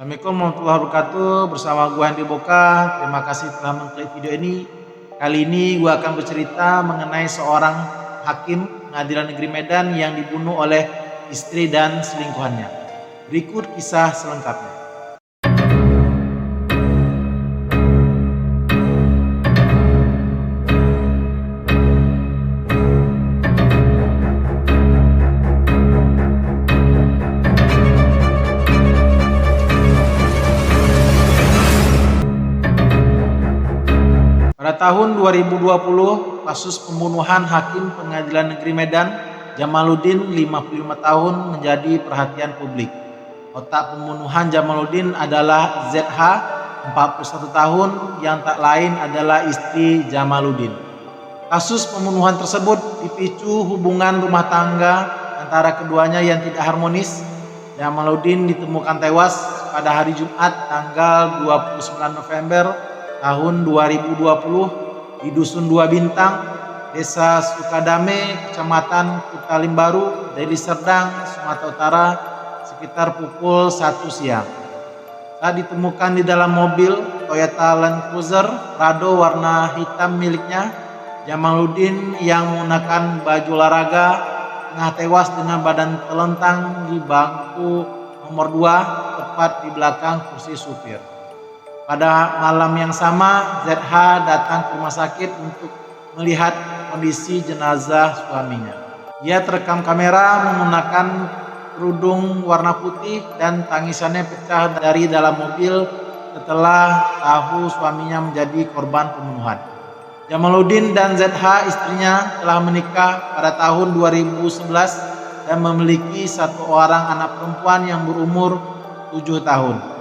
Assalamualaikum warahmatullahi wabarakatuh. Bersama gue Andi Boka. Terima kasih telah mengklik video ini. Kali ini gue akan bercerita mengenai seorang hakim pengadilan negeri Medan yang dibunuh oleh istri dan selingkuhannya. Berikut kisah selengkapnya. Pada tahun 2020, kasus pembunuhan Hakim Pengadilan Negeri Medan, Jamaluddin 55 tahun menjadi perhatian publik. Otak pembunuhan Jamaluddin adalah ZH, 41 tahun, yang tak lain adalah istri Jamaluddin. Kasus pembunuhan tersebut dipicu hubungan rumah tangga antara keduanya yang tidak harmonis. Jamaluddin ditemukan tewas pada hari Jumat tanggal 29 November tahun 2020 di Dusun Dua Bintang, Desa Sukadame, Kecamatan Kutalim Baru, Deli Serdang, Sumatera Utara, sekitar pukul 1 siang. Saat ditemukan di dalam mobil Toyota Land Cruiser Prado warna hitam miliknya, Jamaluddin yang menggunakan baju olahraga tengah tewas dengan badan telentang di bangku nomor 2, tepat di belakang kursi supir. Pada malam yang sama, ZH datang ke rumah sakit untuk melihat kondisi jenazah suaminya. Ia terekam kamera menggunakan kerudung warna putih dan tangisannya pecah dari dalam mobil setelah tahu suaminya menjadi korban pembunuhan. Jamaluddin dan ZH istrinya telah menikah pada tahun 2011 dan memiliki satu orang anak perempuan yang berumur 7 tahun.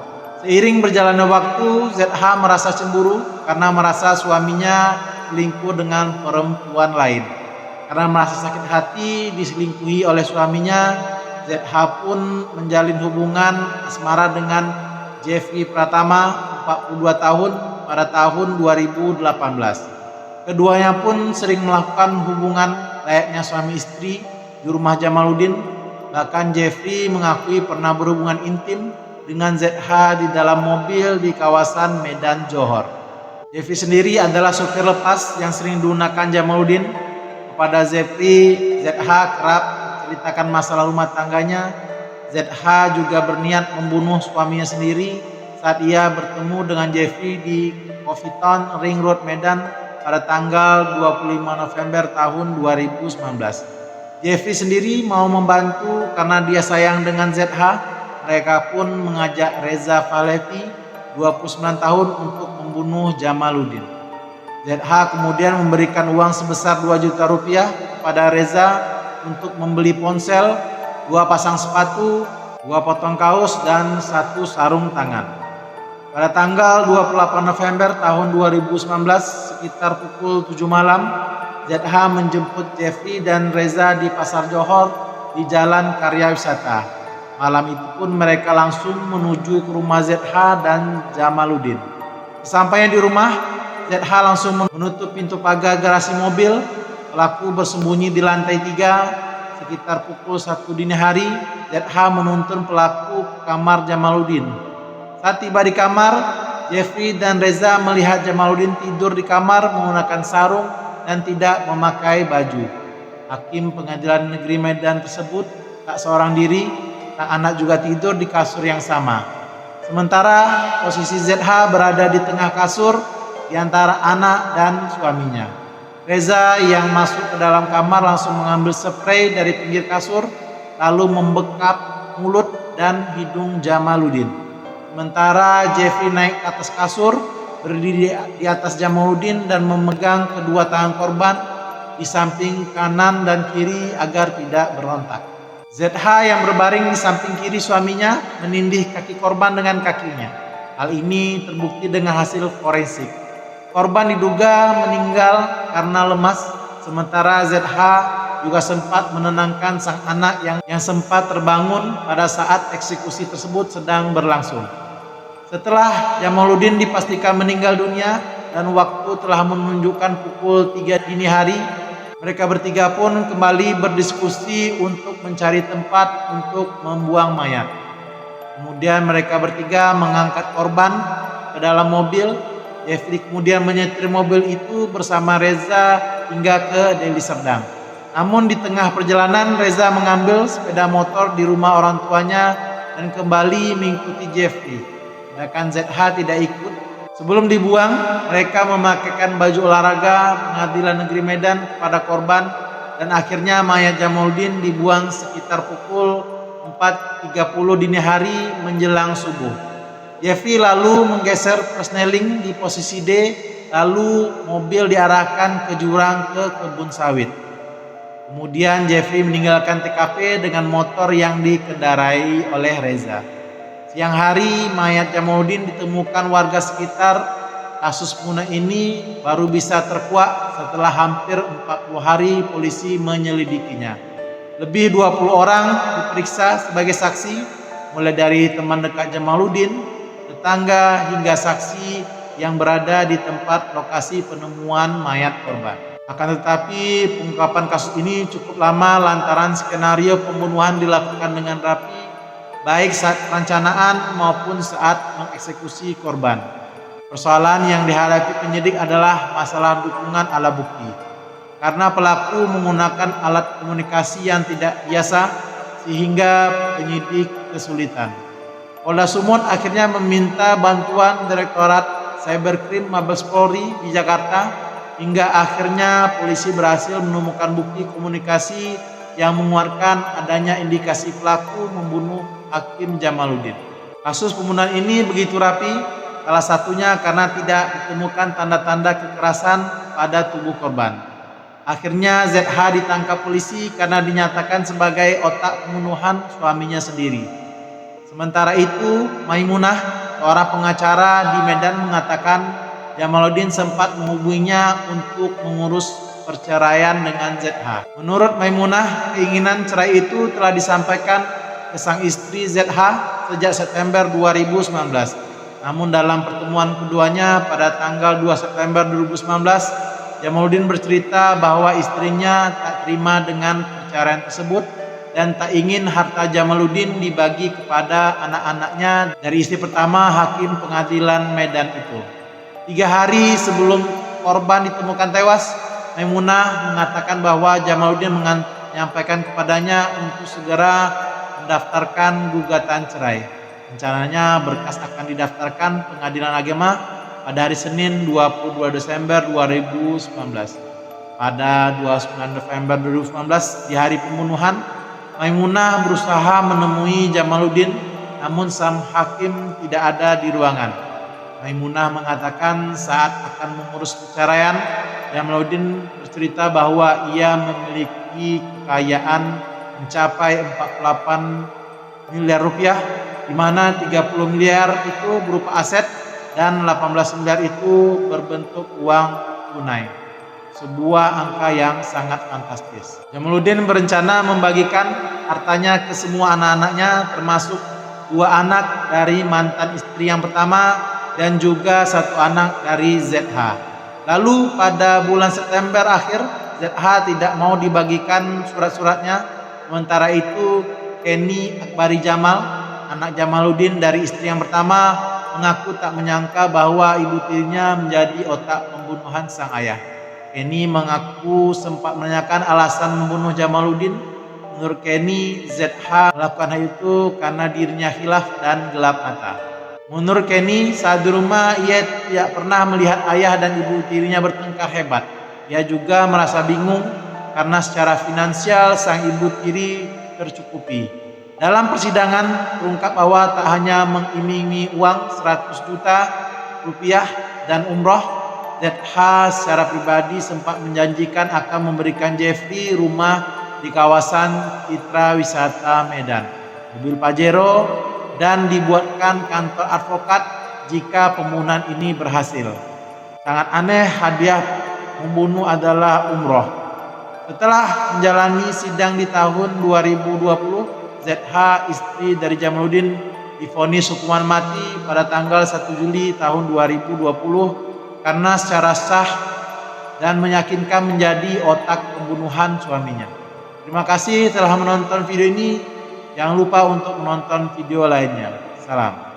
Seiring berjalannya waktu, ZH merasa cemburu karena merasa suaminya selingkuh dengan perempuan lain. Karena merasa sakit hati diselingkuhi oleh suaminya, ZH pun menjalin hubungan asmara dengan Jeffrey Pratama, 42 tahun, pada tahun 2018. Keduanya pun sering melakukan hubungan layaknya suami istri di rumah Jamaluddin. Bahkan Jeffrey mengakui pernah berhubungan intim dengan ZH di dalam mobil di kawasan Medan Johor. Jeffrey sendiri adalah supir lepas yang sering digunakan Jamaluddin. Kepada Jeffrey, ZH kerap menceritakan masalah rumah tangganya. ZH juga berniat membunuh suaminya sendiri saat ia bertemu dengan Jeffrey di Coffee Town Ring Road Medan pada tanggal 25 November tahun 2019. Jeffrey sendiri mau membantu karena dia sayang dengan ZH. Mereka pun mengajak Reza Falevi, 29 tahun, untuk membunuh Jamaluddin. ZH kemudian memberikan uang sebesar 2 juta rupiah kepada Reza untuk membeli ponsel, 2 pasang sepatu, 2 potong kaos, dan 1 sarung tangan. Pada tanggal 28 November tahun 2019, sekitar pukul 7 malam, ZH menjemput Jeffrey dan Reza di Pasar Johor di Jalan Karya Wisata. Malam itu pun mereka langsung menuju ke rumah ZH dan Jamaluddin. Sesampainya di rumah, ZH langsung menutup pintu pagar garasi mobil. Pelaku bersembunyi di lantai 3. Sekitar pukul 1 dini hari, ZH menuntun pelaku ke kamar Jamaluddin. Saat tiba di kamar, Jeffrey dan Reza melihat Jamaluddin tidur di kamar menggunakan sarung dan tidak memakai baju. Hakim Pengadilan Negeri Medan tersebut tak seorang diri. Anak juga tidur di kasur yang sama. Sementara posisi ZH berada di tengah kasur di antara anak dan suaminya. Reza yang masuk ke dalam kamar langsung mengambil spray dari pinggir kasur lalu membekap mulut dan hidung Jamaluddin. Sementara Jeffrey naik ke atas kasur, berdiri di atas Jamaluddin dan memegang kedua tangan korban di samping kanan dan kiri agar tidak berontak. ZH yang berbaring di samping kiri suaminya menindih kaki korban dengan kakinya. Hal ini terbukti dengan hasil forensik. Korban diduga meninggal karena lemas, sementara ZH juga sempat menenangkan sang anak yang sempat terbangun pada saat eksekusi tersebut sedang berlangsung. Setelah Jamaluddin dipastikan meninggal dunia dan waktu telah menunjukkan pukul 3 dini hari, mereka bertiga pun kembali berdiskusi untuk mencari tempat untuk membuang mayat. Kemudian mereka bertiga mengangkat korban ke dalam mobil. Jeffrey kemudian menyetir mobil itu bersama Reza hingga ke Deli Serdang. Namun di tengah perjalanan Reza mengambil sepeda motor di rumah orang tuanya dan kembali mengikuti Jeffrey. Sedangkan ZH tidak ikut. Sebelum dibuang, mereka memakaikan baju olahraga Pengadilan Negeri Medan kepada korban dan akhirnya mayat Jamaluddin dibuang sekitar pukul 4.30 dini hari menjelang subuh. Jeffrey lalu menggeser persneling di posisi D, lalu mobil diarahkan ke jurang ke kebun sawit. Kemudian Jeffrey meninggalkan TKP dengan motor yang dikendarai oleh Reza. Siang hari mayat Jamaluddin ditemukan warga sekitar. Kasus pembunuhan ini baru bisa terkuak setelah hampir 40 hari polisi menyelidikinya. Lebih 20 orang diperiksa sebagai saksi, mulai dari teman dekat Jamaluddin, tetangga hingga saksi yang berada di tempat lokasi penemuan mayat korban. Akan tetapi pengungkapan kasus ini cukup lama lantaran skenario pembunuhan dilakukan dengan rapi, baik saat perencanaan maupun saat mengeksekusi korban. Persoalan yang dihadapi penyidik adalah masalah dukungan alat bukti. Karena pelaku menggunakan alat komunikasi yang tidak biasa sehingga penyidik kesulitan. Polda Sumut akhirnya meminta bantuan Direktorat Cyberkrim Mabes Polri di Jakarta hingga akhirnya polisi berhasil menemukan bukti komunikasi yang menguatkan adanya indikasi pelaku membunuh Hakim Jamaluddin. Kasus pembunuhan ini begitu rapi, salah satunya karena tidak ditemukan tanda-tanda kekerasan pada tubuh korban. Akhirnya ZH ditangkap polisi karena dinyatakan sebagai otak pembunuhan suaminya sendiri. Sementara itu, Maimunah, seorang pengacara di Medan mengatakan Jamaluddin sempat menghubunginya untuk mengurus perceraian dengan ZH. Menurut Maimunah, keinginan cerai itu telah disampaikan ke sang istri ZH sejak September 2019. Namun dalam pertemuan keduanya pada tanggal 2 September 2019, Jamaluddin bercerita bahwa istrinya tak terima dengan perceraian tersebut dan tak ingin harta Jamaluddin dibagi kepada anak-anaknya dari istri pertama Hakim Pengadilan Medan itu. 3 hari sebelum korban ditemukan tewas, Maimunah mengatakan bahwa Jamaluddin menyampaikan kepadanya untuk segera mendaftarkan gugatan cerai. Rencananya berkas akan didaftarkan Pengadilan Agama pada hari Senin 22 Desember 2019. Pada 29 November 2019 di hari pembunuhan, Maimunah berusaha menemui Jamaluddin, namun sang hakim tidak ada di ruangan. Maimunah mengatakan saat akan mengurus perceraian, Jamaluddin bercerita bahwa ia memiliki kekayaan mencapai 48 miliar rupiah, di mana 30 miliar itu berupa aset dan 18 miliar itu berbentuk uang tunai. Sebuah angka yang sangat fantastis. Jamaluddin berencana membagikan hartanya ke semua anak-anaknya, termasuk 2 anak dari mantan istri yang pertama dan juga 1 anak dari ZH. Lalu pada bulan September akhir, ZH tidak mau dibagikan surat-suratnya. Sementara itu Kenny Akbari Jamal, anak Jamaluddin dari istri yang pertama, mengaku tak menyangka bahwa ibu tirinya menjadi otak pembunuhan sang ayah. Kenny mengaku sempat menanyakan alasan membunuh Jamaluddin. Menurut Kenny, ZH melakukan hal itu karena dirinya khilaf dan gelap mata. Menurut Kenny, saat di rumah ia tidak pernah melihat ayah dan ibu tirinya bertengkar hebat. Ia juga merasa bingung karena secara finansial sang ibu tiri tercukupi. Dalam persidangan terungkap bahwa tak hanya mengiming-imingi uang 100 juta rupiah dan umroh, ZH secara pribadi sempat menjanjikan akan memberikan Jeffrey rumah di kawasan Citra Wisata Medan, mobil Pajero, dan dibuatkan kantor advokat jika pembunuhan ini berhasil. Sangat aneh, hadiah membunuh adalah umroh. Setelah menjalani sidang di tahun 2020, ZH, istri dari Jamaluddin, divonis hukuman mati pada tanggal 1 Juli tahun 2020 karena secara sah dan meyakinkan menjadi otak pembunuhan suaminya. Terima kasih telah menonton video ini. Jangan lupa untuk menonton video lainnya. Salam.